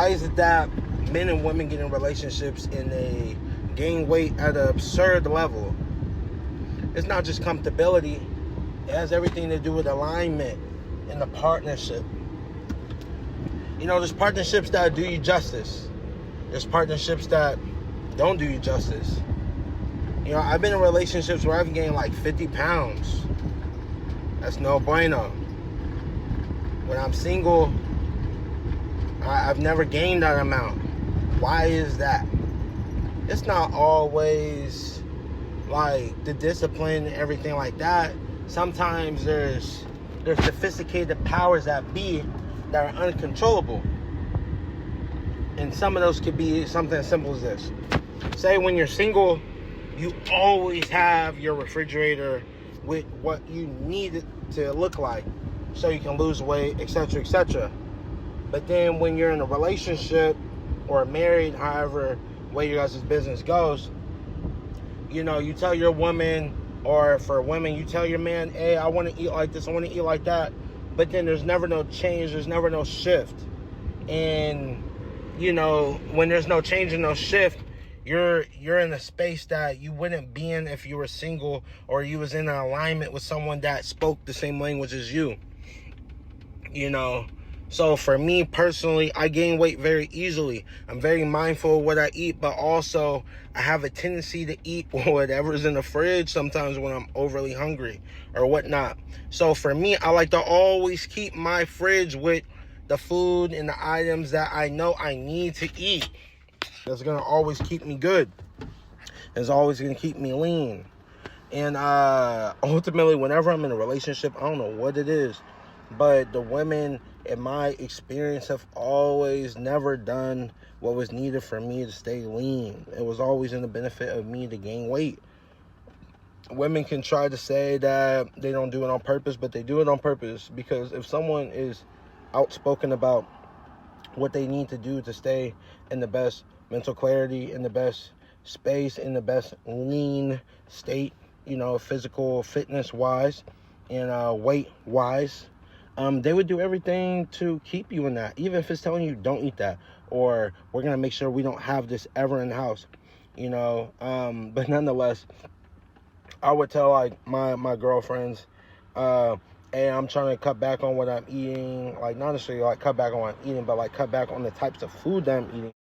why is it that men and women get in relationships and they gain weight at an absurd level? It's not just comfortability. It has everything to do with alignment in the partnership. You know, there's partnerships that do you justice. There's partnerships that don't do you justice. You know, I've been in relationships where I've gained like 50 pounds. That's no bueno. When I'm single, I've never gained that amount. Why is that? It's not always like the discipline and everything like that. Sometimes there's sophisticated powers that be that are uncontrollable. And some of those could be something as simple as this. Say when you're single, you always have your refrigerator with what you need it to look like so you can lose weight, etc., etc. But then when you're in a relationship or married, however way your guys' business goes, you know, you tell your woman, or for women, you tell your man, hey, I want to eat like this, I want to eat like that. But then there's never no change, there's never no shift. And, you know, when there's no change and no shift, you're in a space that you wouldn't be in if you were single or you was in an alignment with someone that spoke the same language as you. You know, so for me personally, I gain weight very easily. I'm very mindful of what I eat, but also I have a tendency to eat whatever's in the fridge sometimes when I'm overly hungry or whatnot. So for me, I like to always keep my fridge with the food and the items that I know I need to eat. That's going to always keep me good. It's always going to keep me lean. And ultimately, whenever I'm in a relationship, I don't know what it is, but the women, in my experience, have always never done what was needed for me to stay lean. It was always in the benefit of me to gain weight. Women can try to say that they don't do it on purpose, but they do it on purpose, because if someone is outspoken about what they need to do to stay in the best mental clarity, in the best space, in the best lean state, you know, physical fitness wise and weight wise, they would do everything to keep you in that, even if it's telling you don't eat that, or we're gonna make sure we don't have this ever in the house, you know. But nonetheless, I would tell like my girlfriends, hey, I'm trying to cut back on what I'm eating, like not necessarily like cut back on what I'm eating, but like cut back on the types of food that I'm eating.